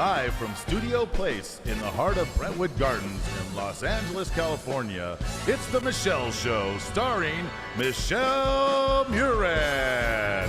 Live from Studio Place in the heart of Brentwood Gardens in Los Angeles, California, it's The Michelle Show, starring Michelle Murad.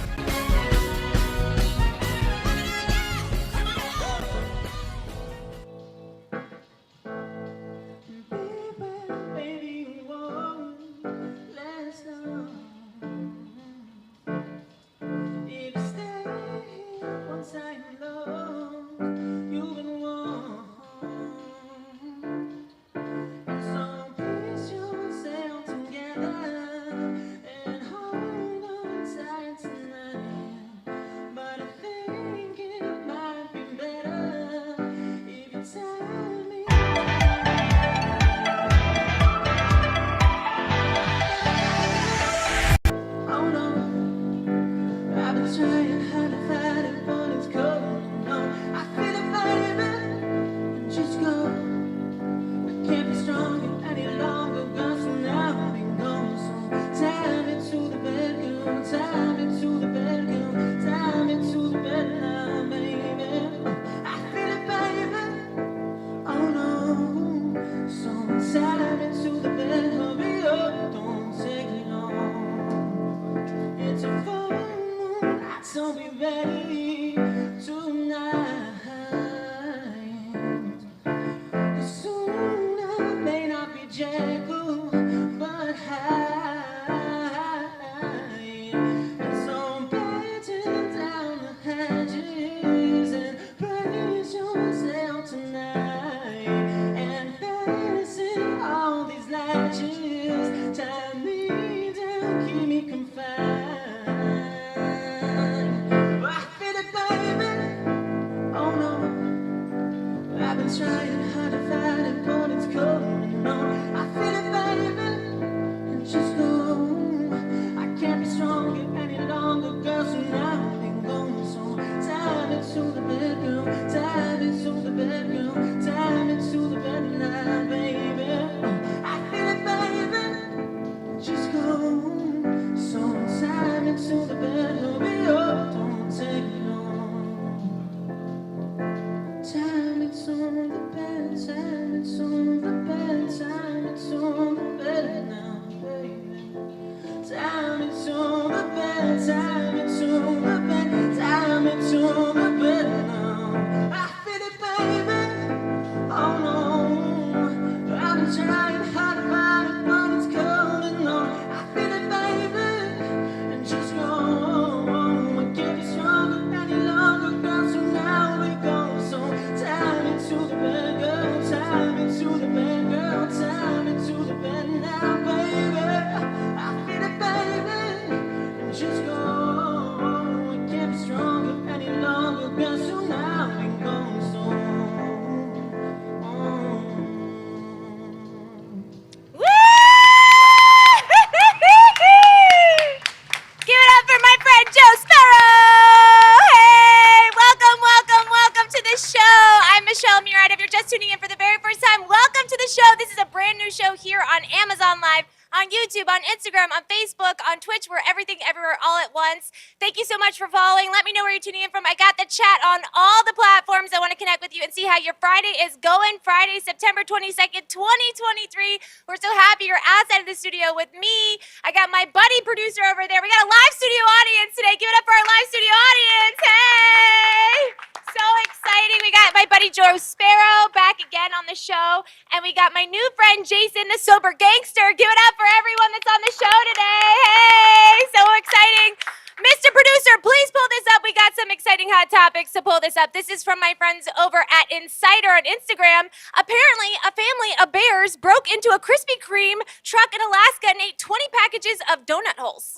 Instagram, on Facebook, on Twitch. We're everything, everywhere, all at once. Thank you so much for following. Let me know where you're tuning in from. I got the chat on all the platforms. I want to connect with you and see how your Friday is going. Friday, September 22nd, 2023. We're so happy you're outside of the studio with me. I got my buddy producer over there. We got a live studio audience today. Give it up for our live studio audience. Hey! So exciting. We got my buddy Joe Sparrow back again on the show. And we got my new friend Jason, the sober gangster. Give it up for everyone that's on the show today. Hey, so exciting. Mr. Producer, please pull this up. We got some exciting hot topics to pull this up. This is from my friends over at Insider on Instagram. Apparently, a family of bears broke into a Krispy Kreme truck in Alaska and ate 20 packages of donut holes.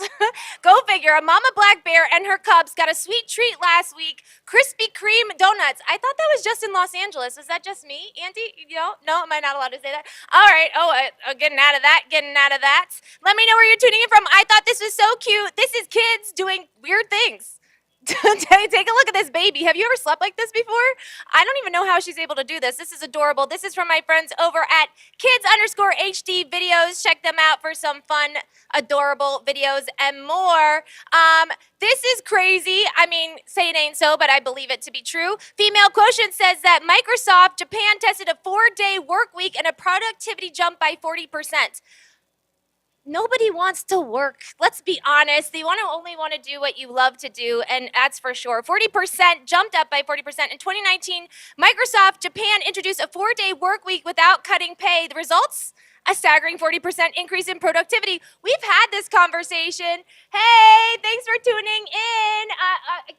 Go figure. A mama black bear and her cubs got a sweet treat last week. Krispy Kreme donuts. I thought that was just in Los Angeles. Is that just me, Andy? You know? No, am I not allowed to say that? All right. Getting out of that. Let me know where you're tuning in from. I thought this was so cute. This is kids doing weird things. Take a look at this baby. Have you ever slept like this before? I don't even know how she's able to do this. This is adorable. This is from my friends over at kids_HD videos. Check them out for some fun, adorable videos and more. This is crazy. I mean, say it ain't so, but I believe it to be true. Female Quotient says that Microsoft Japan tested a 4-day work week and a productivity jump by 40%. Nobody wants to work. Let's be honest. They only want to do what you love to do, and that's for sure. 40% jumped up by 40%. In 2019, Microsoft Japan introduced a 4-day work week without cutting pay. The results? A staggering 40% increase in productivity. We've had this conversation. Hey, thanks for tuning in. I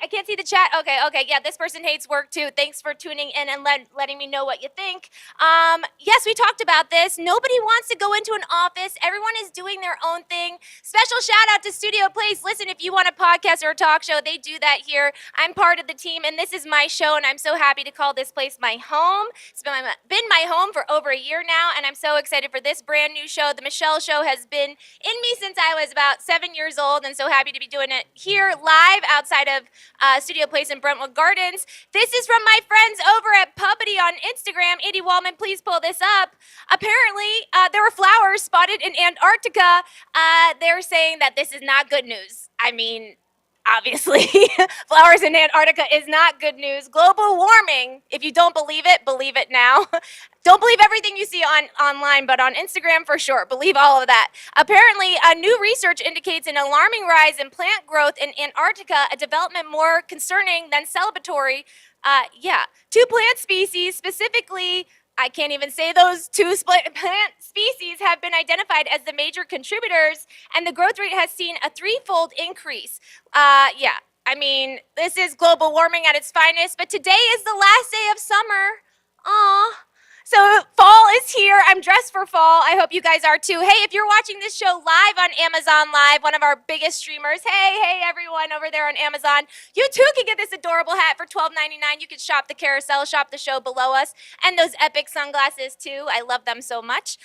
can't see the chat. Okay. Yeah, this person hates work too. Thanks for tuning in and letting me know what you think. Yes, we talked about this. Nobody wants to go into an office. Everyone is doing their own thing. Special shout out to Studio Place. Listen, if you want a podcast or a talk show, they do that here. I'm part of the team, and this is my show, and I'm so happy to call this place my home. It's been my home for over a year now, and I'm so excited for this brand new show. The Michelle Show has been in me since I was about 7 years old, and so happy to be doing it here live outside of Studio Place in Brentwood Gardens. This is from my friends over at Puppety on Instagram. Andy Wallman, please pull this up. Apparently, there were flowers spotted in Antarctica. They're saying that this is not good news. I mean, obviously, flowers in Antarctica is not good news. Global warming, if you don't believe it now. Don't believe everything you see online, but on Instagram for sure. Believe all of that. Apparently, new research indicates an alarming rise in plant growth in Antarctica, a development more concerning than celebratory. Two plant species, specifically, I can't even say those two plant species have been identified as the major contributors, and the growth rate has seen a 3-fold increase. I mean, this is global warming at its finest, but today is the last day of summer. Aw. So fall is here. I'm dressed for fall. I hope you guys are too. Hey, if you're watching this show live on Amazon Live, one of our biggest streamers, hey everyone over there on Amazon, you too can get this adorable hat for $12.99. You can shop the carousel, shop the show below us, and those epic sunglasses too. I love them so much.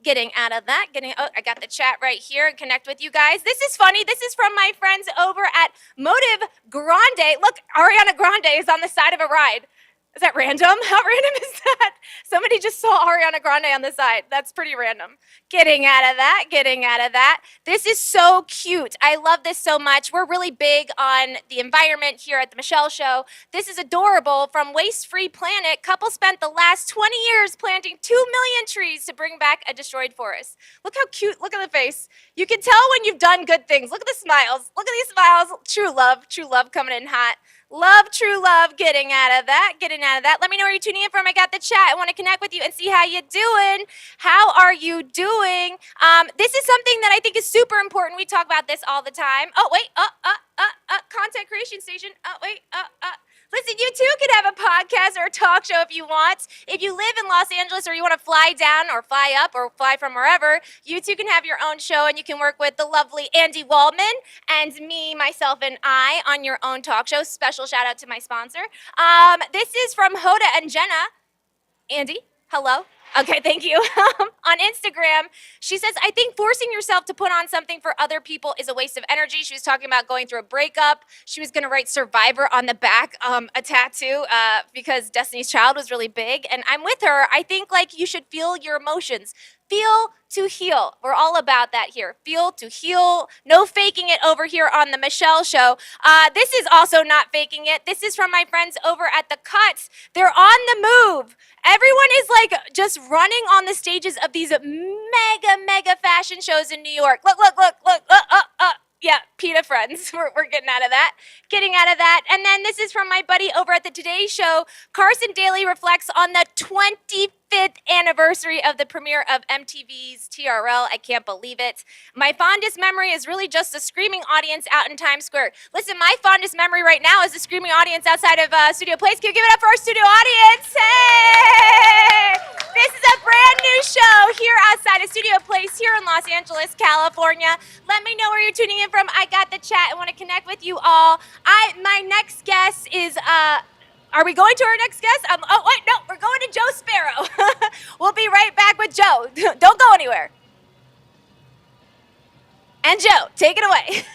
Getting out of that, I got the chat right here and connect with you guys. This is funny. This is from my friends over at Motive Grande. Look, Ariana Grande is on the side of a ride. Is that random? How random is that? Somebody just saw Ariana Grande on the side. That's pretty random. Getting out of that. This is so cute. I love this so much. We're really big on the environment here at the Michelle Show. This is adorable. From Waste Free Planet, couple spent the last 20 years planting 2 million trees to bring back a destroyed forest. Look how cute. Look at the face. You can tell when you've done good things. Look at the smiles. Look at these smiles. True love coming in hot. Love, true love, getting out of that. Let me know where you're tuning in from. I got the chat. I want to connect with you and see how you're doing. How are you doing? This is something that I think is super important. We talk about this all the time. Oh, wait. Content creation station. Oh, wait. Listen, you too can have a podcast or a talk show if you want. If you live in Los Angeles or you want to fly down or fly up or fly from wherever, you too can have your own show and you can work with the lovely Andy Wallman and me, myself, and I on your own talk show. Special shout out to my sponsor. This is from Hoda and Jenna. Andy, hello. Okay, thank you. On Instagram, she says, I think forcing yourself to put on something for other people is a waste of energy. She was talking about going through a breakup. She was going to write Survivor on the back, a tattoo, because Destiny's Child was really big. And I'm with her. I think, like, you should feel your emotions. Feel to heal. We're all about that here. Feel to heal. No faking it over here on the Michelle Show. This is also not faking it. This is from my friends over at The Cuts. They're on the move. Everyone is like just running on the stages of these mega fashion shows in New York. Look. Yeah, PETA friends. We're getting out of that. And then this is from my buddy over at the Today Show. Carson Daly reflects on the 25th anniversary of the premiere of MTV's TRL. I can't believe it. My fondest memory is really just a screaming audience out in Times Square. Listen, my fondest memory right now is a screaming audience outside of Studio Place. Can you give it up for our studio audience? Hey! This is a brand new show here outside of Studio Place here in Los Angeles, California. Let me know where you're tuning in from. I got the chat. I want to connect with you all. My next guest is, are we going to our next guest? No, we're going to Joe Sparrow. We'll be right back with Joe. Don't go anywhere. And Joe, take it away.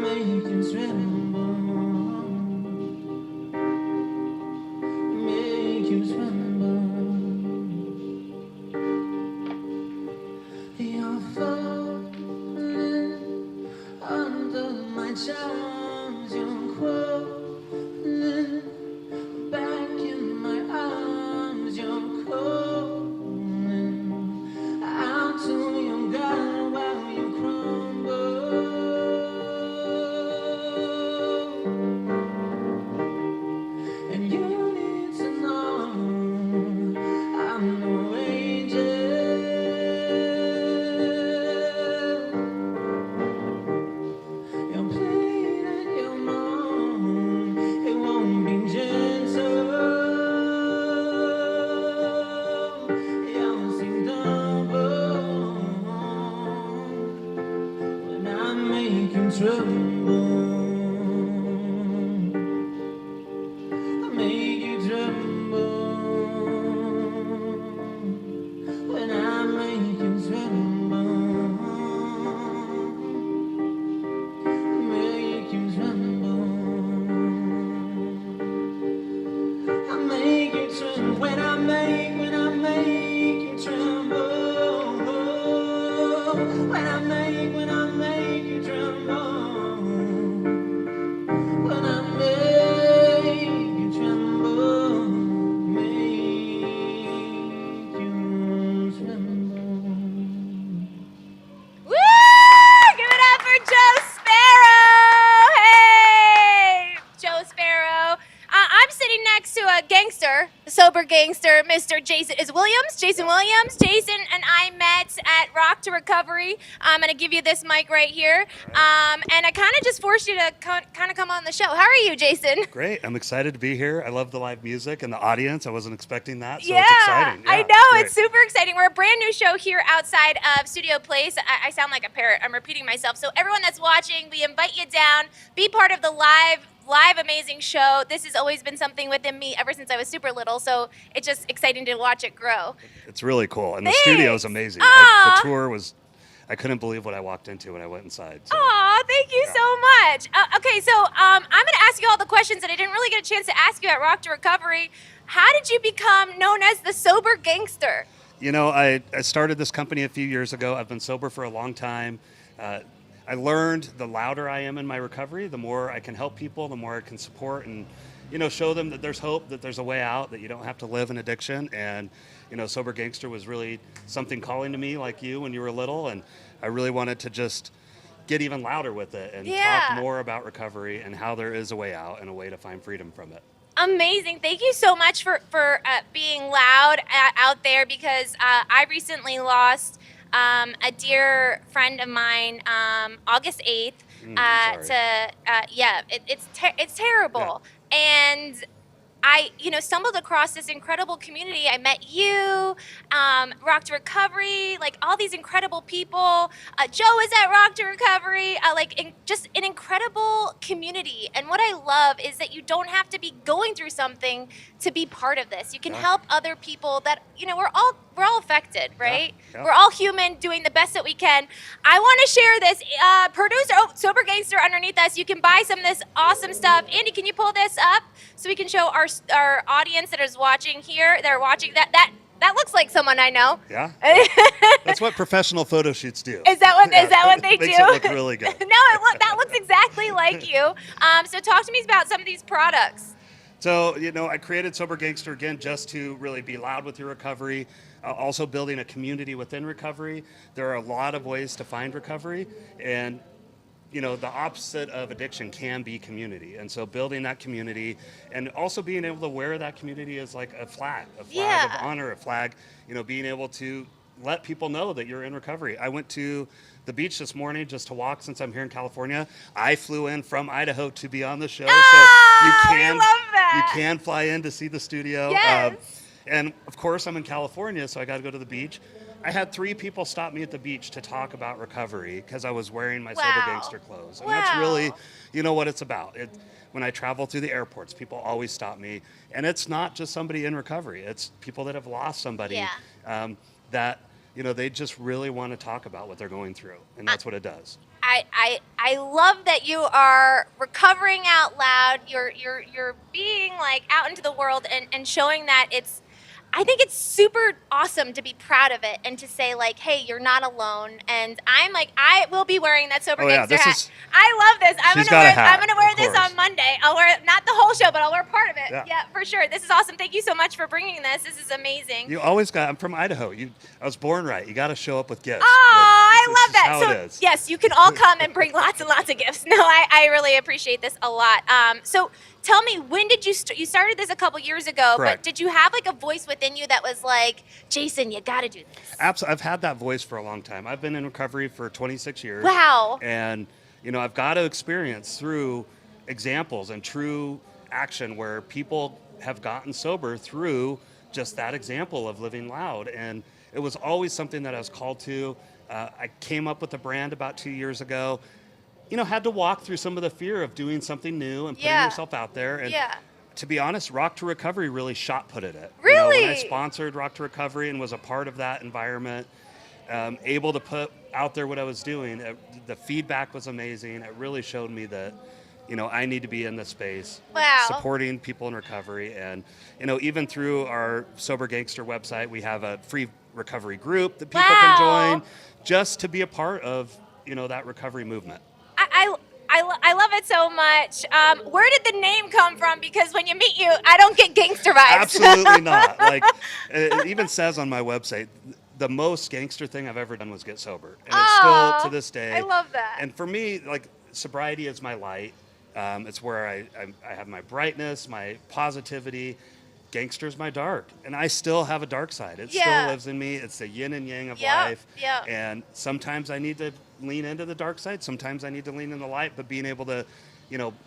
make you tremble, make you tremble. You're falling under my charms, you're crawling back in my arms, you're calling out to your God while you crumble. And you need to know I'm no angel. You plead and you moan, it won't be gentle. You'll see double when I make you tremble. I make you tremble when I make you tremble. Make you tremble. I make you tremble when I make you tremble. When I make you tremble. When I make you tremble. Make you tremble. Woo! Give it up for Joe Sparrow. Hey, Joe Sparrow. I'm sitting next to a gangster, a sober gangster, Mr. Jason Williams. Jason and I met at Rock to Recovery. I'm going to give you this mic right here. And I kind of just forced you to kind of come on the show. How are you, Jason? Great. I'm excited to be here. I love the live music and the audience. I wasn't expecting that, so Yeah, it's exciting. I know. It's super exciting. We're a brand new show here outside of Studio Place. I sound like a parrot. I'm repeating myself. So everyone that's watching, we invite you down. Be part of the live amazing show. This has always been something within me ever since I was super little. So it's just exciting to watch it grow. It's really cool. And Thanks. the studio is amazing. Aw. The tour was, I couldn't believe what I walked into when I went inside. So. Aw, thank you so much. Okay, so I'm going to ask you all the questions that I didn't really get a chance to ask you at Rock to Recovery. How did you become known as the sober gangster? You know, I started this company a few years ago. I've been sober for a long time. I learned the louder I am in my recovery, the more I can help people, the more I can support and, you know, show them that there's hope, that there's a way out, that you don't have to live in addiction. And, you know, Sober Gangster was really something calling to me like you when you were little. And I really wanted to just get even louder with it and talk more about recovery and how there is a way out and a way to find freedom from it. Amazing. Thank you so much for being loud out there, because I recently lost a dear friend of mine, August 8th. It's terrible. Yeah. And I, stumbled across this incredible community. I met you, Rock to Recovery, like all these incredible people. Joe is at Rock to Recovery, just an incredible community. And what I love is that you don't have to be going through something to be part of this. You can help other people that, we're all affected, right? Yeah. We're all human, doing the best that we can. I want to share this. Producer, Sober Gangster underneath us, you can buy some of this awesome stuff. Andy, can you pull this up so we can show our audience that is watching here? They're watching that looks like someone I know. Yeah. That's what professional photo shoots do. Is that what they do? Makes it look really good. No, that looks exactly like you. So talk to me about some of these products. So, I created Sober Gangster again just to really be loud with your recovery, also building a community within recovery. There are a lot of ways to find recovery, and the opposite of addiction can be community. And so building that community and also being able to wear that community as like a flag of honor, a flag, being able to let people know that you're in recovery. I went to the beach this morning just to walk since I'm here in California. I flew in from Idaho to be on the show. Oh, we love that. You can fly in to see the studio. Yes. And of course I'm in California, so I got to go to the beach. I had 3 people stop me at the beach to talk about recovery because I was wearing my Sober Gangster clothes. And that's really, what it's about. When I travel through the airports, people always stop me. And it's not just somebody in recovery. It's people that have lost somebody that, they just really want to talk about what they're going through, and that's what it does. I love that you are recovering out loud. You're being like out into the world and showing that it's. I think it's super awesome to be proud of it and to say like, hey, you're not alone. And I'm like, I will be wearing that Sober Oh, yeah, Gangster this hat. is- I love this. She's got a hat, I'm gonna wear of this course. on Monday. I'll wear not the whole show, but I'll wear part of it. Yeah. For sure. This is awesome. Thank you so much for bringing this. This is amazing. You always got. I'm from Idaho. I was born right. You got to show up with gifts. Oh, I This love is that. how So it is. yes, you can all come and bring lots and lots of gifts. No, I really appreciate this a lot. So tell me, when did you you started this a couple years ago? Correct. But did you have like a voice within you that was like, Jason, you got to do this? Absolutely. I've had that voice for a long time. I've been in recovery for 26 years. Wow. And, I've got to experience through examples and true action where people have gotten sober through just that example of living loud. And it was always something that I was called to. I came up with the brand about 2 years ago. Had to walk through some of the fear of doing something new and putting Yeah. yourself out there. And Yeah. to be honest, Rock to Recovery really shot-putted it. Really? When I sponsored Rock to Recovery and was a part of that environment, able to put out there what I was doing, the feedback was amazing. It really showed me that, I need to be in this space, Wow. supporting people in recovery. And, even through our Sober Gangster website, we have a free recovery group that people can Wow. join just to be a part of, that recovery movement. I love it so much. Where did the name come from? Because when you meet you, I don't get gangster vibes. Absolutely not. Like it even says on my website, the most gangster thing I've ever done was get sober, and it's Aw, still to this day. I love that. And for me, like sobriety is my light. It's where I have my brightness, my positivity. Gangster's my dark, and I still have a dark side. It Yeah. still lives in me. It's the yin and yang of Yep, life. yep. And sometimes I need to lean into the dark side. Sometimes I need to lean in the light. But being able to,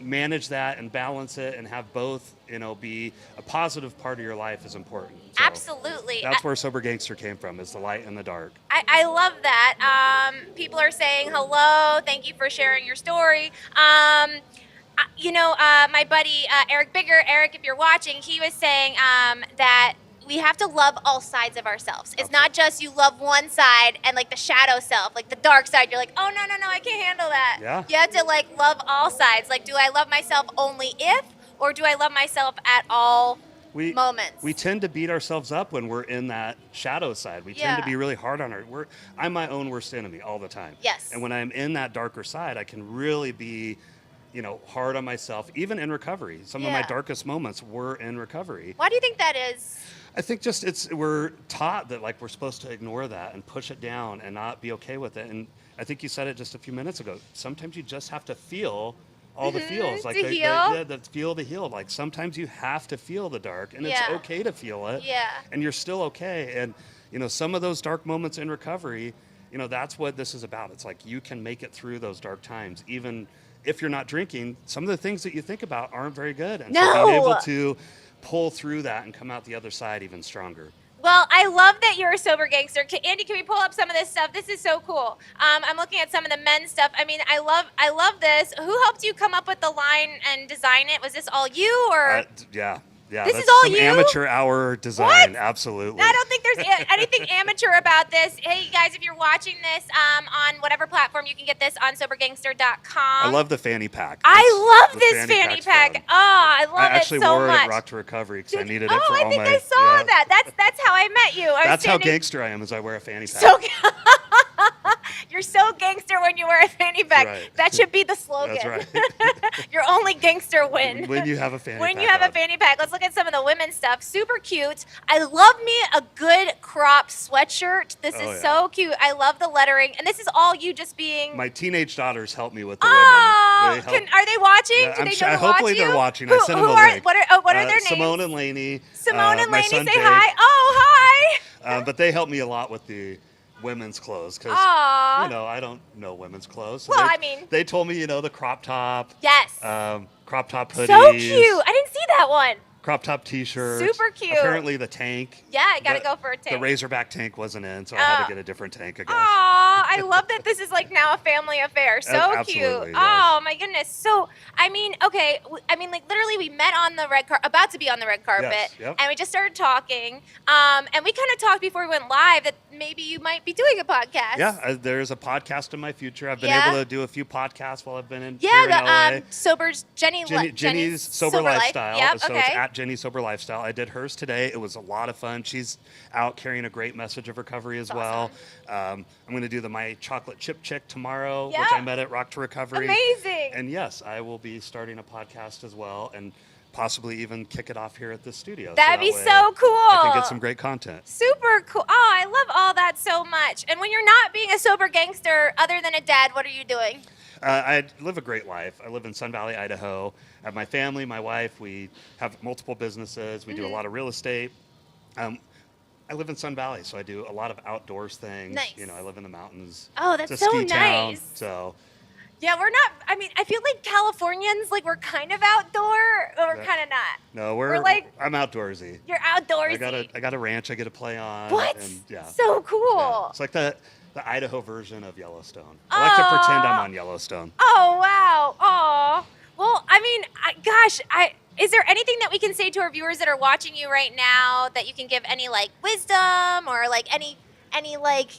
manage that and balance it and have both, be a positive part of your life is important. So Absolutely. That's where Sober Gangster came from, is the light and the dark. I love that. People are saying hello. Thank you for sharing your story. My buddy Eric Bigger, Eric, if you're watching, he was saying that we have to love all sides of ourselves. It's not just you love one side and like the shadow self, like the dark side. You're like, oh, no, I can't handle that. Yeah. You have to like love all sides. Like, do I love myself only if, or do I love myself at all moments? We tend to beat ourselves up when we're in that shadow side. We tend to Yeah. be really hard on I'm my own worst enemy all the time. Yes. And when I'm in that darker side, I can really be, hard on myself, even in recovery. Some of my Yeah. darkest moments were in recovery. Why do you think that is? I think just we're taught that like we're supposed to ignore that and push it down and not be okay with it. And I think you said it just a few minutes ago. Sometimes you just have to feel all the feels, like to heal. the feel to heal. Like sometimes you have to feel the dark, and Yeah. it's okay to feel it. Yeah. And you're still okay. And some of those dark moments in recovery, that's what this is about. It's like you can make it through those dark times, even if you're not drinking. Some of the things that you think about aren't very good, and so No. being able to pull through that and come out the other side even stronger. Well, I love that you're a sober gangster. Andy, can we pull up some of this stuff? This is so cool. I'm looking at some of the men's stuff. I mean, I love this. Who helped you come up with the line and design it? Was this all you, or? Yeah. This That's is all some you? amateur hour design. What? Absolutely. I don't think there's anything amateur about this. Hey, guys, if you're watching this on whatever platform, you can get this on sobergangster.com. I love the fanny pack. I love The this fanny pack's pack. fun. Oh, I love I it actually so wore much. it at Rock to Recovery because I needed it Oh, for I all think my. I saw yeah. that. That's how I met you. I was That's how standing- gangster I am, is I wear a fanny pack. So you're so gangster when you wear a fanny pack. right. That should be the slogan. That's right. You're only gangster when When you have a fanny when pack you have a on. fanny pack. Let's look at some of the women's stuff. Super cute. I love me a good cropped sweatshirt. This Oh, is yeah. so cute. I love the lettering, and this is all you just being. My teenage daughters help me with the Oh, women. They help- are they watching? Yeah, Do I'm they sure- know to hopefully watch they're you? watching. I sent them who a are, link. What are their names? Simone and Lainey. Simone and my Lainey, son say Jake. hi. Oh, hi. But they help me a lot with the women's clothes because Aw. I don't know women's clothes. Well, they, I mean- they told me the crop top, Yes. crop top hoodies. So cute. I didn't see that one. crop top T-shirts. Super cute. Apparently the tank. Yeah, I gotta go for a The tank. Razorback tank wasn't in, so I had Oh. to get a different tank, I guess. Aw, I love that this is like now a family affair. So Absolutely, cute. yes. Oh my goodness. So I mean, okay. Like literally, we met on the red carpet, about to be on the red carpet, Yes, yep. and we just started talking. And we kind of talked before we went live that maybe you might be doing a podcast. Yeah, there's a podcast in my future. I've been Yeah. able to do a few podcasts while I've been in, Yeah, here in the LA. Jenny's Sober Lifestyle. Yep, So okay. it's at Jenny's Sober Lifestyle. I did hers today. It was a lot of fun. She's out carrying a great message of recovery as That's well. I'm going to do My Chocolate Chip Chick tomorrow, which Yep. I met at Rock to Recovery. Amazing. And yes, I will be starting a podcast as well, and possibly even kick it off here at the studio. That'd that be way so cool. I can get some great content. Super cool. Oh, I love all that so much. And when you're not being a sober gangster, other than a dad, what are you doing? I live a great life. I live in Sun Valley, Idaho. I have my family, my wife. We have multiple businesses. We do a lot of real estate. I live in Sun Valley, so I do a lot of outdoors things. Nice. You know, I live in the mountains. Oh, that's It's a so ski town, nice. so Yeah, we're not. I mean, I feel like Californians, like we're kind of outdoor, but we're Yeah. kind of not. no, We're like- I'm outdoorsy. You're outdoorsy. I got a ranch I get to play on. What? And, yeah. So cool. Yeah. It's like the Idaho version of Yellowstone. I like to pretend I'm on Yellowstone. Oh wow. Oh. Well, I mean, gosh, is there anything that we can say to our viewers that are watching you right now that you can give any like wisdom or like any like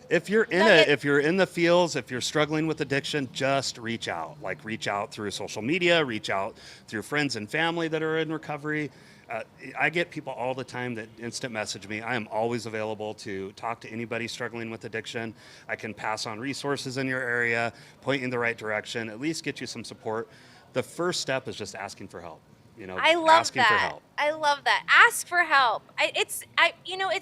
If you're in Nugget. if you're in the fields, if you're struggling with addiction, just reach out. Like reach out through social media, reach out through friends and family that are in recovery. I get people all the time that instant message me. I am always available to talk to anybody struggling with addiction. I can pass on resources in your area, point you in the right direction, at least get you some support. The first step is just asking for help. You know, I love asking that. for help. I love that. Ask for help. It's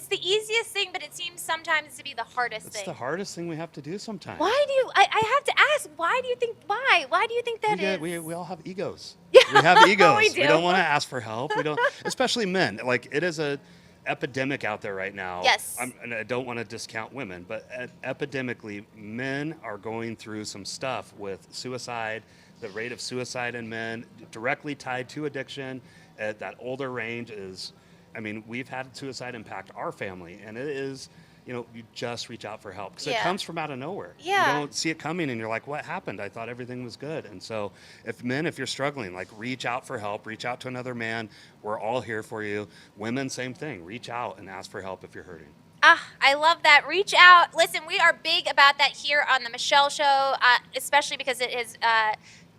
the easiest thing, but it seems sometimes to be the hardest It's thing. the hardest thing we have to do sometimes. Why do you? I have to ask. Why do you think? Why? Why do you think that is? We all have egos. We have egos. We do. don't want to ask for help. We don't, especially men. Like it is a epidemic out there right now. Yes. And I don't want to discount women, but epidemically, men are going through some stuff with suicide. The rate of suicide in men directly tied to addiction at that older range is, I mean, we've had suicide impact our family, and it is, you just reach out for help because it Yeah. comes from out of nowhere. Yeah. You don't see it coming, and you're like, what happened? I thought everything was good. And so, if you're struggling, like reach out for help, reach out to another man. We're all here for you. Women, same thing. Reach out and ask for help if you're hurting. I love that. Reach out. Listen, we are big about that here on the Michelle Show, especially because it has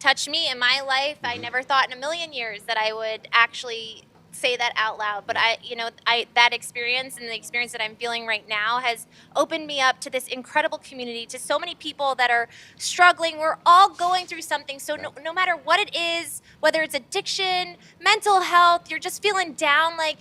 touched me in my life. I never thought in a million years that I would actually say that out loud, but that experience and the experience that I'm feeling right now has opened me up to this incredible community, to so many people that are struggling. We're all going through something, so no matter what it is, whether it's addiction, mental health, you're just feeling down, like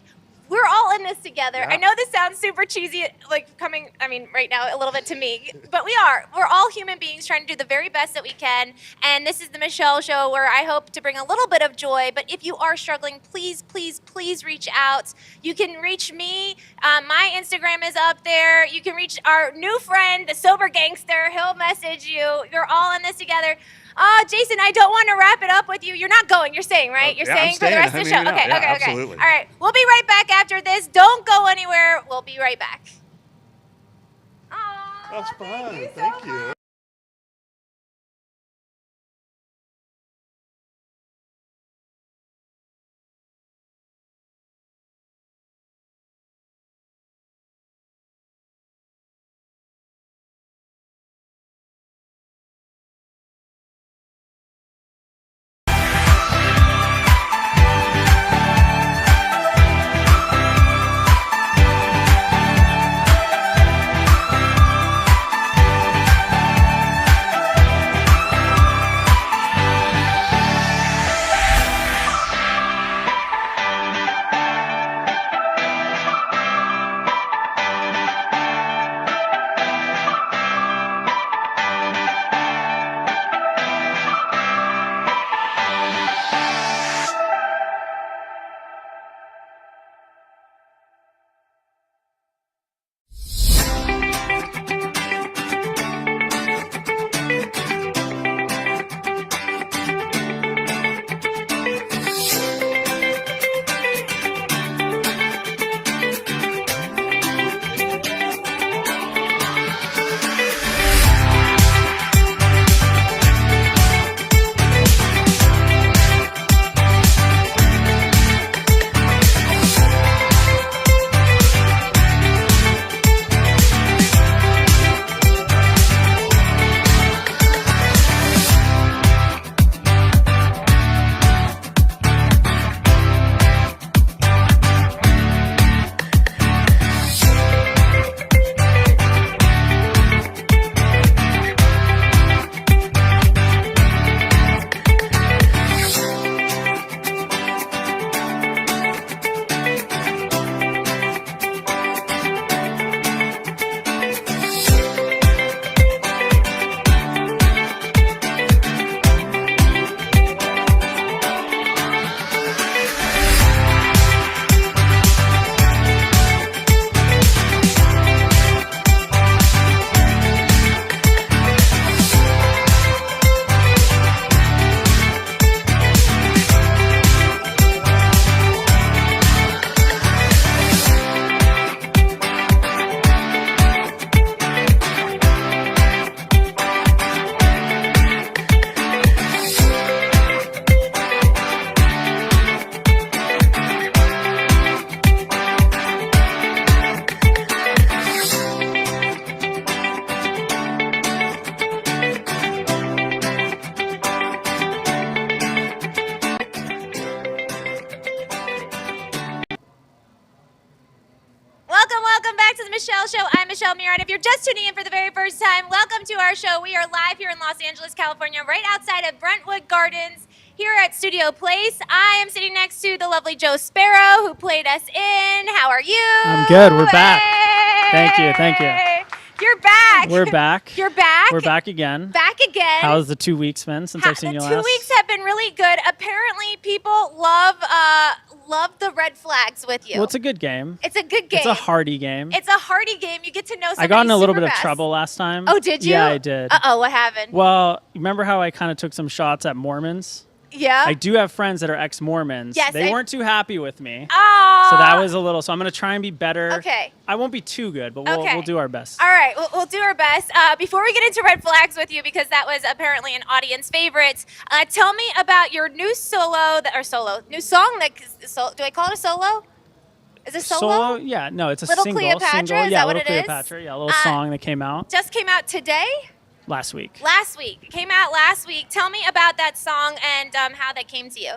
we're all in this together. Yeah. I know this sounds super cheesy, like coming, right now a little bit to me, but we are. We're all human beings trying to do the very best that we can. And this is the Michelle Show, where I hope to bring a little bit of joy. But if you are struggling, please, please, please reach out. You can reach me. My Instagram is up there. You can reach our new friend, the Sober Gangster. He'll message you. You're all in this together. Jason, I don't want to wrap it up with you. You're not going. You're staying, right? You're Yeah, I'm staying for the rest of the show. staying. Okay, Yeah, okay. absolutely. All right. We'll be right back after this. Don't go anywhere. We'll be right back. Aw, That's fun. Thank you. Thank you. Michelle Show. I'm Michelle Murad. If you're just tuning in for the very first time, welcome to our show. We are live here in Los Angeles, California, right outside of Brentwood Gardens here at Studio Place. I am sitting next to the lovely Joe Sparrow, who played us in. How are you? I'm good. We're back. Thank you. You're back. We're back. You're back. We're back again. Back again. How's the 2 weeks been since I've seen you the last? 2 weeks have been really good. Apparently, people love the red flags with you. Well, it's a good game. It's a good game. It's a hearty game. It's a hearty game. You get to know somebody I got in a little super bit of fast. trouble last time. Oh, did you? Yeah, I did. Uh-oh, what happened? Well, remember how I kind of took some shots at Mormons? Yeah? I do have friends that are ex-Mormons. Yes, They I- weren't too happy with me. Oh. So that was a little. So I'm going to try and be better. Okay. I won't be too good, but Okay. we'll do our best. All right, we'll do our best. Before we get into red flags with you, because that was apparently an audience favorite, tell me about your new new song. Do I call it a solo? Is it solo? Yeah. No, it's a Little single. Cleopatra, Single. is Yeah, that what Little it is? Cleopatra. Yeah, a little song that came out Just came out today? last week. Last week. It came out last week. Tell me about that song and how that came to you.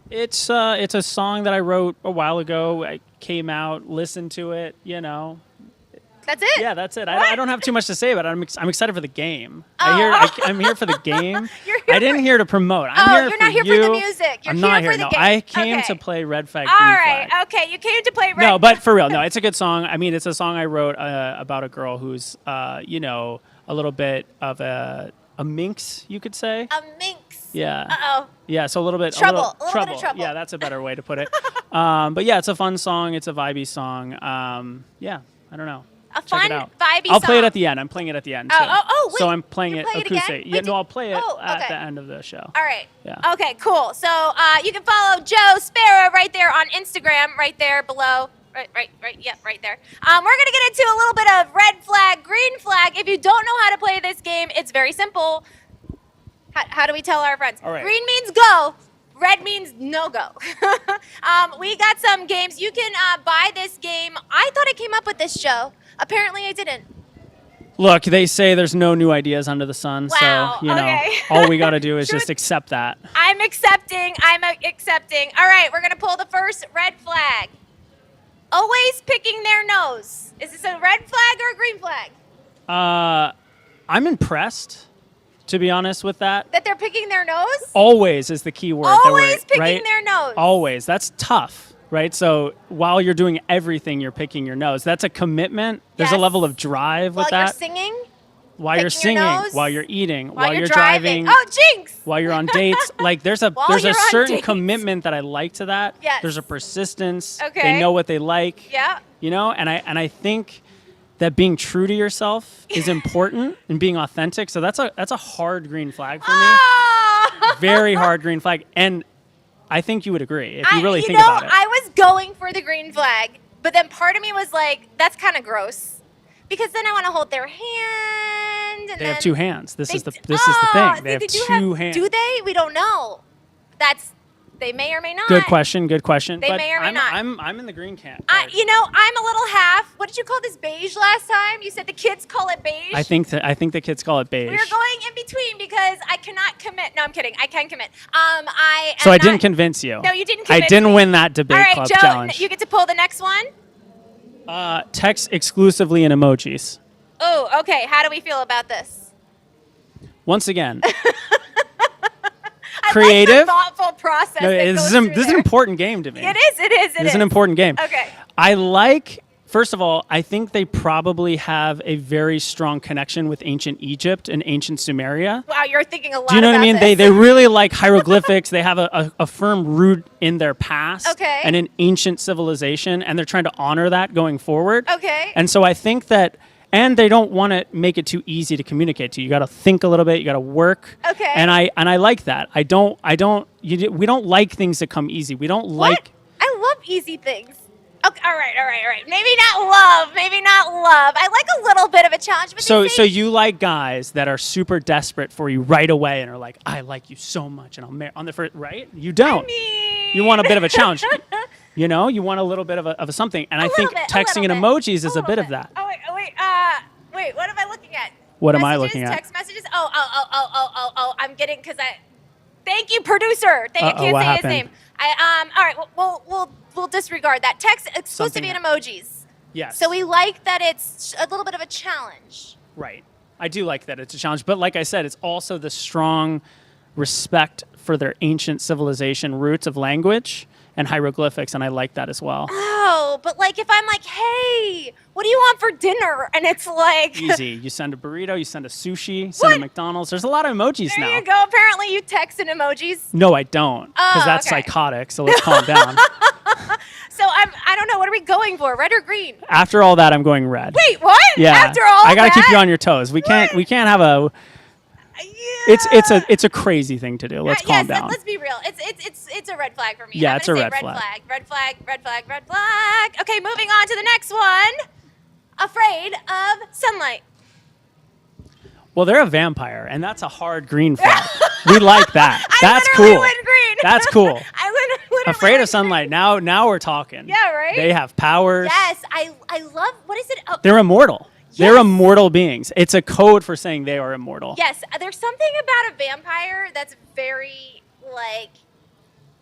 It's a song that I wrote a while ago. I came out, listened to it, you know. That's it? Yeah, that's it. What? I don't have too much to say, but I'm excited for the game. Oh. I'm here for the game. You're here I didn't for- here to promote. Oh, I'm here you're for not here you. for the music. You're I'm here not for here. the No, game. I came Okay. to play Red Flag. All Green right. Flag. Okay. You came to play red. No, but for real, no, it's a good song. I mean, it's a song I wrote about a girl who's, you know, a little bit of a minx, you could say. A minx. Yeah. Uh-oh. Yeah, so a little bit Trouble. A A little bit of trouble. Yeah, that's a better way to put it. But yeah, it's a fun song. It's a vibey song. Yeah, I don't know. A Check fun, it out. vibey I'll play it song. at the end. I'm playing it at the end. Oh, too. wait. So I'm playing You're it playing it again? acoustic. Yeah, Wait, no, I'll play it oh, at okay. the end of the show. All right. Yeah. Okay, cool. So you can follow Joe Sparrow right there on Instagram, right there below. Right, yeah, right there. We're going to get into a little bit of red flag, green flag. If you don't know how to play this game, it's very simple. How do we tell our friends? All right. Green means go. Red means no go. We got some games. You can buy this game. I thought I came up with this, Joe. Apparently I didn't. Look, they say there's no new ideas under the sun. Wow, So, you know, okay. all we got to do is Sure. just accept that. I'm accepting. All right, we're going to pull the first red flag. Always picking their nose. Is this a red flag or a green flag? I'm impressed, to be honest with that. That they're picking their nose? Always is the key word. Always picking right? their nose. Always. That's tough, right? So while you're doing everything, you're picking your nose. That's a commitment. There's a Yes. level of drive While with you're that. singing, While you're picking your singing, nose, while you're eating, while you're driving, Oh, jinx! while you're on dates. Like there's a While there's a you're on certain dates. commitment that I like to that. Yes. There's a persistence. Okay. They know what they like. Yeah. You know, and I think that being true to yourself is important and being authentic. So that's a hard green flag for me. Oh! Very hard green flag. And I think you would agree if you really think about it. I was going for the green flag, but then part of me was like, that's kind of gross. Because then I want to hold their hand. And They then have two hands. This they- is the thing. They have do two hands. Do they? We don't know. They may or may not. Good question. Good question. They but may or may I'm, not. I'm in the green camp. I'm a little half. What did you call this, beige last time? You said the kids call it beige. I think the kids call it beige. We're going in between because I cannot commit. No, I'm kidding. I can commit. So I didn't convince you. No, you didn't I convince didn't me. win that debate All right, club Joe, challenge. you get to pull the next one. Text exclusively in emojis. Oh, okay. How do we feel about this? Once again, I creative. like the thoughtful process. No, that this goes is through this is an there. important game to me. It is. It is. It is an important game. Okay. I like. First of all, I think they probably have a very strong connection with ancient Egypt and ancient Sumeria. Wow, you're thinking a lot. Do you know what I about mean? this. They really like hieroglyphics. They have a firm root in their past Okay. and an ancient civilization, and they're trying to honor that going forward. Okay. And so I think that, and they don't want to make it too easy to communicate to you. You got to think a little bit. You got to work. Okay. And I like that. We don't like things that come easy. We don't What? like. I love easy things. Okay, all right. Maybe not love. I like a little bit of a challenge. But So they say, you like guys that are super desperate for you right away and are like, I like you so much, and I'll marry on the first, right? You don't. You want a bit of a challenge. You know, you want a little bit of a something, and I think little bit, a texting and little bit, emojis is a bit of that. Oh wait. Wait. What am I looking at? What am I Messages, looking at? Text messages. Oh. I'm getting because I. Thank you, producer. I Uh-oh, can't what say his happened? name. All right. We'll disregard that. Text exclusive Something- and emojis. Yes. So we like that it's a little bit of a challenge. Right. I do like that it's a challenge, but like I said, it's also the strong respect for their ancient civilization roots of language and hieroglyphics, and I like that as well. Oh, but like if I'm like, hey, what do you want for dinner? And it's like Easy. You send a burrito, you send a sushi, send a What? McDonald's. There's a lot of emojis there now. you go. Apparently you text in emojis. No, I don't, because Oh, that's okay. psychotic. So let's calm down. So I don't know. What are we going for? Red or green? After all that, I'm going red. Wait, what? Yeah. After all I gotta keep that? you on your toes. We can't have a. Yeah. It's a crazy thing to do. Let's calm yes, down. let's be real. It's a red flag for me. Yeah, I'm it's gonna a say red flag. Red flag. Red flag. Red flag. Okay, moving on to the next one. Afraid of sunlight. Well, they're a vampire, and that's a hard green flag. We like that. I That's literally cool. went green. That's cool. I literally Afraid went of sunlight. Now we're talking. Yeah, right? They have powers. Yes, I love. What is it? Oh, They're immortal. They're Yes. immortal beings. It's a code for saying they are immortal. yes. There's something about a vampire that's very like.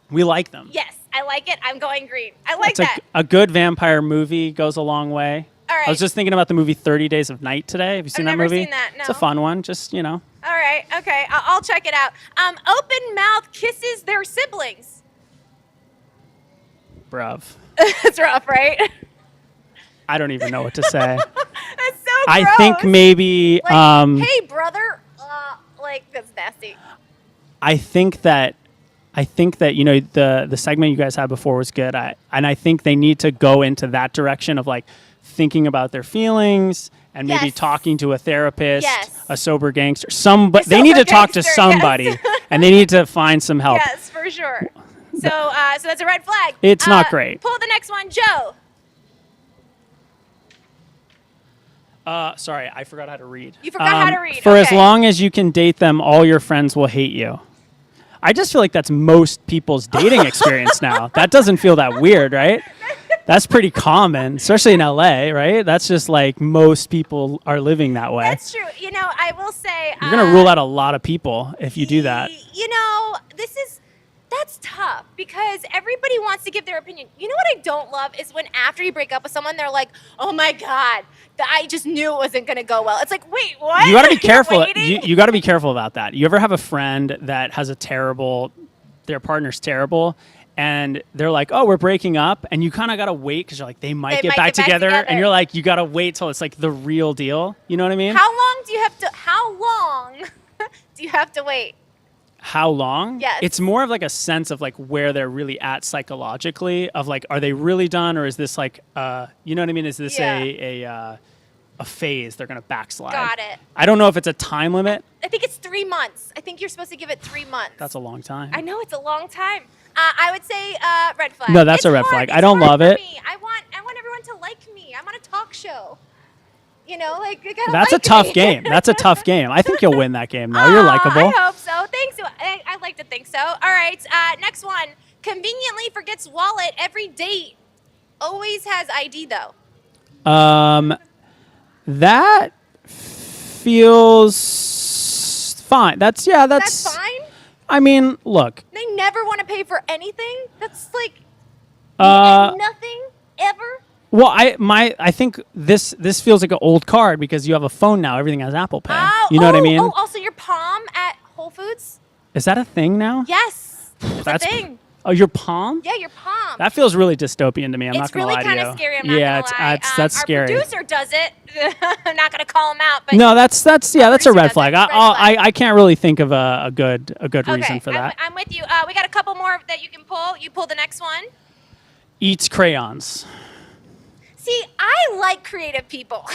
We like them. Yes, I like it. I'm going green. I like It's that. a good vampire movie goes a long way. All right. I was just thinking about the movie 30 Days of Night today. Have you seen that never movie? seen that, It's a no. fun one. Just, All right. Okay. I'll check it out. Open mouth kisses their siblings. bruv. It's rough, right? I don't even know what to say. That's so I gross. think maybe Like, hey, brother. Like that's nasty. I think that the segment you guys had before was good. And I think they need to go into that direction of like thinking about their feelings and maybe Yes. talking to a therapist, Yes. a sober gangster. Somebody A they need to sober talk to gangster, somebody yes. and they need to find some help. Yes, for sure. So that's a red flag. It's not great. Pull the next one, Joe. Sorry, I forgot how to read. You forgot how to read, For as okay. long as you can date them, all your friends will hate you. I just feel like that's most people's dating experience now. That doesn't feel that weird, right? That's pretty common, especially in LA, right? That's just like most people are living that way. That's true. You know, I will say You're going to rule out a lot of people if you do that. You know, that's tough because everybody wants to give their opinion. You know what I don't love is when after you break up with someone, they're like, "Oh my God, I just knew it wasn't going to go well." It's like, wait, what? You got to be You're careful. waiting? You got to be careful about that. You ever have a friend that has their partner's terrible, and they're like, "Oh, we're breaking up," and you kind of got to wait because you're like, they might get back together, and you're like, you got to wait till it's like the real deal. You know what I mean? How long do you have to wait? How long? Yes. It's more of like a sense of like where they're really at psychologically of like, are they really done? Or is this like, you know what I mean? Is this a phase they're going to backslide? Got it. I don't know if it's a time limit. I think it's 3 months. I think you're supposed to give it 3 months. That's a long time. I know it's a long time. I would say red flag. No, that's It's a red hard. flag. It's I don't hard love for it. me. I want everyone to like me. I'm on a talk show. You know, like you gotta That's like a tough me. game. That's a tough game. I think you'll win that game though. You're Aw, likable. I hope so. Thanks. I like to think so. All right. Next one. Conveniently forgets wallet every date. Always has ID though. That feels fine. That's That's fine. I mean, look, They never want to pay for anything. That's like nothing ever. well, I think this feels like an old card because you have a phone now. Everything has Apple Pay. You know what I mean? Oh, also your palm at Whole Foods. Is that a thing now? Yes, it's That's a thing. Oh, your palm? Yeah, your palm. That feels really dystopian to me. I'm not It's gonna really lie to kind you. of scary. I'm yeah, not gonna lie. that's our scary. producer does it. I'm not gonna call him out, but No, that's a producer red does flag. it. Red flag. I can't really think of a good reason okay. for that. I'm with you. We got a couple more that you can pull. You pull the next one. Eats crayons. See, I like creative people.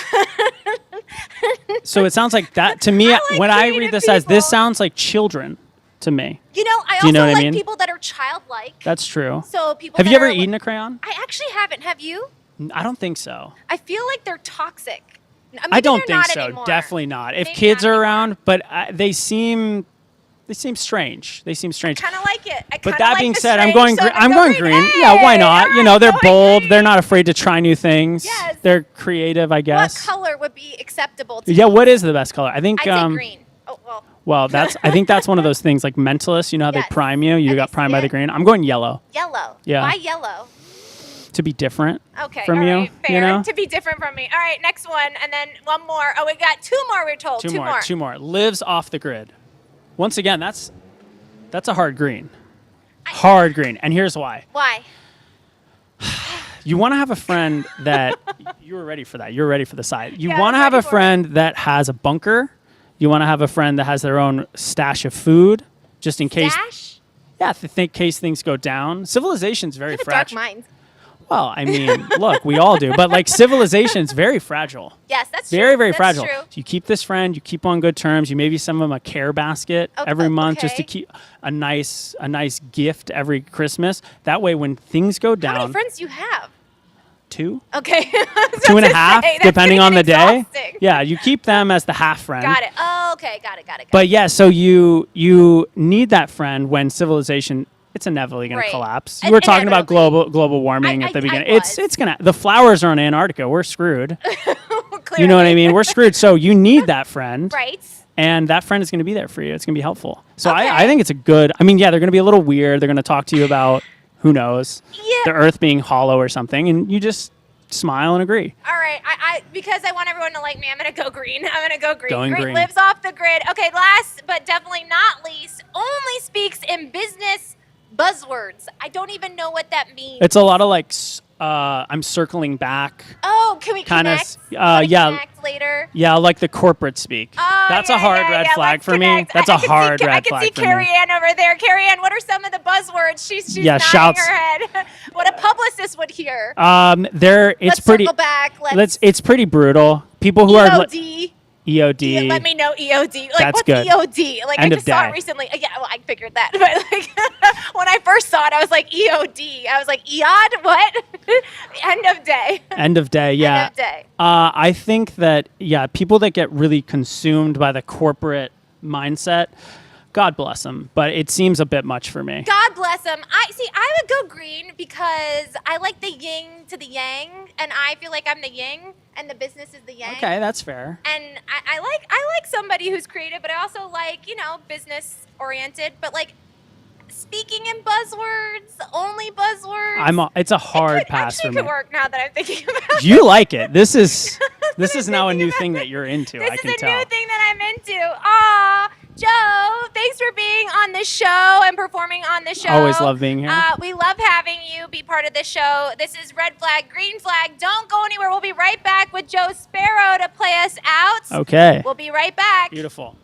So it sounds like that to me. I like When I read creative this as this people. sounds like children to me. You know, I Do you also know what I like mean? people that are childlike. That's true. So people. Have that you ever are, eaten a crayon? I actually haven't. Have you? I don't think so. I feel like they're toxic. Maybe I don't they're think not so. anymore. Definitely not. If Maybe kids not are anymore. around, but they seem strange. They seem strange. Kind of like it. I But kinda that like being the said, I'm strange, going. so I'm going green. Hey, Yeah, why not? You know, they're going bold. green. They're not afraid to try new things. Yes. They're creative, I What guess. color would be acceptable to Yeah. you? What is the best color? I think. I'd say green. Oh well. Well, I think that's one of those things like Mentalist. You know how Yes. they prime you? You Have got you primed seen by the it? green. I'm going yellow Yellow. Yeah. Why yellow? to be different Okay. from all you. right, fair. You know? To be different from me. All right, next one, and then one more. Oh, we got two more. We're told. Two more. Lives off the grid. Once again, that's a hard green. Hard green. And here's why. Why? You want to have a friend that you were ready for that. You're ready for the side. You Yeah, want to I'm have a ready for it. friend that has a bunker. You want to have a friend that has their own stash of food, just in case. Dash? Yeah, in case things go down. Civilization's very You have a dark fragile. mind. Well, I mean, look, we all do, but like civilization's very fragile. Yes, that's Very, true. very That's fragile. True. So you keep this friend, you keep on good terms. You maybe send them a care basket every month just to okay. keep a nice gift every Christmas. That way, when things go How down, many friends do you have? 2, Okay. 2.5, depending on the day. Exhausting. Yeah, you keep them as the half friend. Got it. Oh, okay. Got it. But yeah, so you need that friend when civilization. It's inevitably going Right. to collapse. And You were talking about inevitably. global warming I- at the I beginning. was. It's gonna. The flowers are in Antarctica. We're screwed. Clearly. You know what I mean? We're screwed. So you need that friend. Right. And that friend is going to be there for you. It's going to be helpful. So Okay. I think it's a good. I mean, yeah, they're going to be a little weird. They're going to talk to you about who knows Yeah. the Earth being hollow or something, and you just smile and agree. All right. I because I want everyone to like me, I'm gonna go green. I'm gonna go green. Going green. Lives off the grid. Okay. Last but definitely not least, only speaks in business buzzwords. I don't even know what that means. It's a lot of like. I'm circling back. Oh, can we Kinda connect? s- Can we yeah. Connect later. Yeah, like the corporate speak. Oh, That's yeah, a hard yeah, red yeah, flag let's for me. connect. That's I a can hard see, red I can flag see for Carrie me. Ann over there. Carrie Ann, what are some of the buzzwords? She's Yeah, nodding shouts. her head. What a publicist would hear. It's Let's pretty. circle back. Let's It's pretty brutal. People who are EOD. EOD. Let me know EOD. Like, That's what's good. EOD? Like, End I of just saw day. it recently. Yeah, well, I figured that. But, like, when I first saw it, I was like, EOD. I was like, EOD? What? End of day. End of day. Yeah. End of day. I think that people that get really consumed by the corporate mindset, God bless them, but it seems a bit much for me. God bless him. I would go green because I like the yin to the yang, and I feel like I'm the yin, and the business is the yang. Okay, that's fair. And I like somebody who's creative, but I also like business oriented. But like speaking in buzzwords, only buzzwords. It's a hard it could, pass actually for me. could work now that I'm thinking about it. You like it. This is now a new thing that you're into. This I is can a tell. new thing that I'm into. Aw, Joe, thanks for being on the show and performing on the show. Always love being here. We love having you be part of the show. This is Red Flag, Green Flag. Don't go anywhere. We'll be right back with Joe Sparrow to play us out. Okay. We'll be right back. Beautiful.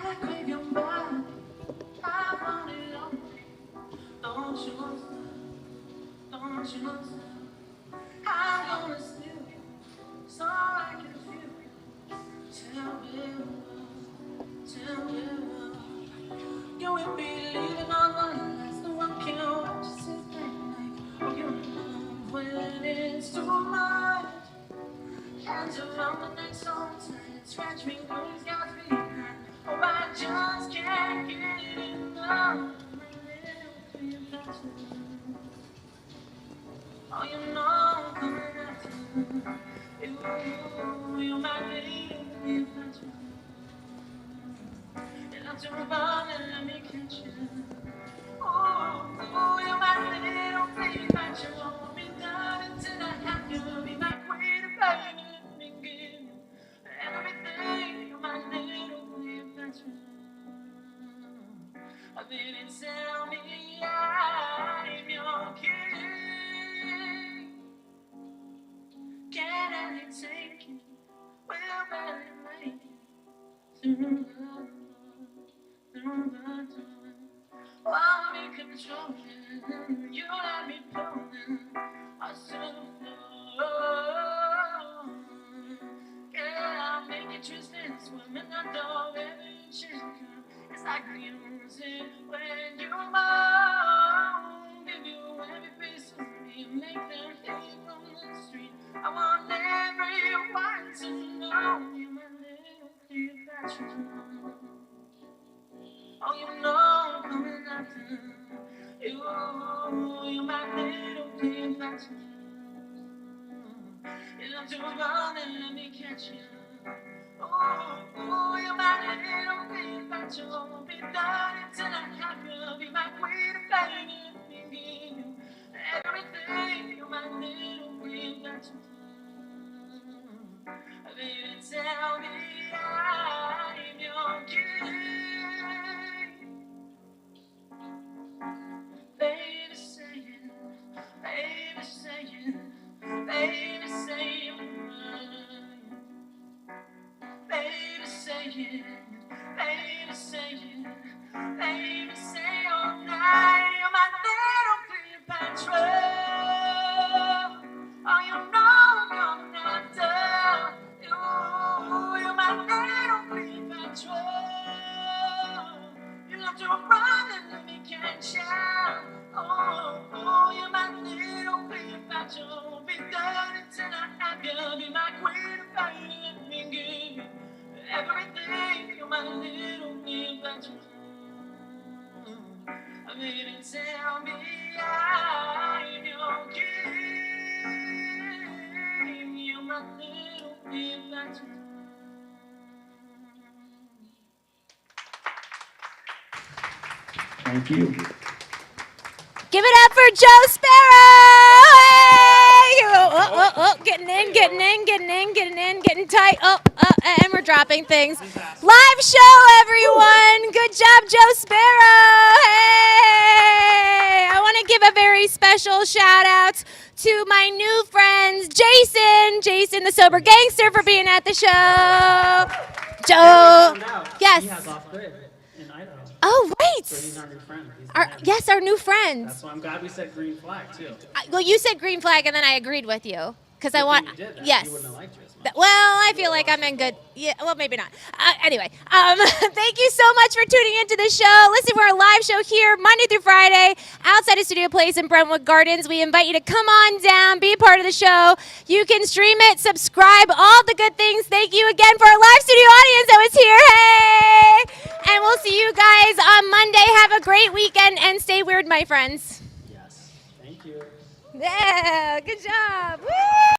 I crave your body. I want it all. Don't you know? Don't you know? I'm gonna steal so I can feel. Tell me, you will be leaving on one last. No one can watch you sit back like you know when it's too much. Hands around the neck so tight, scratch me when it's got to be hurt. Oh, I just can't get enough. Oh, you know I'm coming after you. You might leave me if I try. And I'll turn around and let me catch you. Oh, you might little baby, but you won't be done until I have you. Be my queen of fire, let me give you everything. You my little baby, but you. I didn't tell me I'm your king. Can I take you? Will barely make it through the door. While we controlling, you let me pulling us to the floor. Can I make it twisted, swimming under every chicken? It's like music when you moan. Give you every piece of me, make them hear you from the street. I want everyone to know you, my little Cleopatra. Oh, you know I'm coming after you. You my little Cleopatra. You love to run and let me catch you. Oh, you're my little Cleopatra. Won't be done until I have you. Be my queen of fire, let me give you everything. You're my little Cleopatra. Baby, tell me I'm your king. Baby, say it. Baby, say it. Baby, say it. Baby, say it. Baby, say it. Baby, say all night. You're my little Cleopatra. Oh, you know I'm coming after you. You're my little Cleopatra. You love to run and let me catch ya. Oh, you're my little Cleopatra. Won't be done until I have you. Be my queen of fire, let me give you everything. You're my little Cleopatra. Baby, tell me I'm your king. You're my little Cleopatra. Thank you. Give it up for Joe Sparrow! Hey! Getting in, getting tight. And we're dropping things. Live show, everyone! Good job, Joe Sparrow! Hey! I want to give a very special shout out to my new friends, Jason the Sober Gangster, for being at the show. Joe, yes. He has off-grid in Idaho. Oh, right. So he's our new friend. Yes, our new friends. That's why I'm glad we said green flag, too. Well, you said green flag, and then I agreed with you because I want. You did that. Yes. You wouldn't have liked you as much. Well, I feel like I'm in good. Yeah. Well, maybe not. Anyway, thank you so much for tuning into the show. Listen to our live show here Monday through Friday outside of Studio Place in Brentwood Gardens. We invite you to come on down, be a part of the show. You can stream it, subscribe, all the good things. Thank you again for our live studio audience that was here. Hey! And we'll see you guys on Monday. Have a great weekend and stay weird, my friends. Yes. Thank you. Yeah, good job. Woo!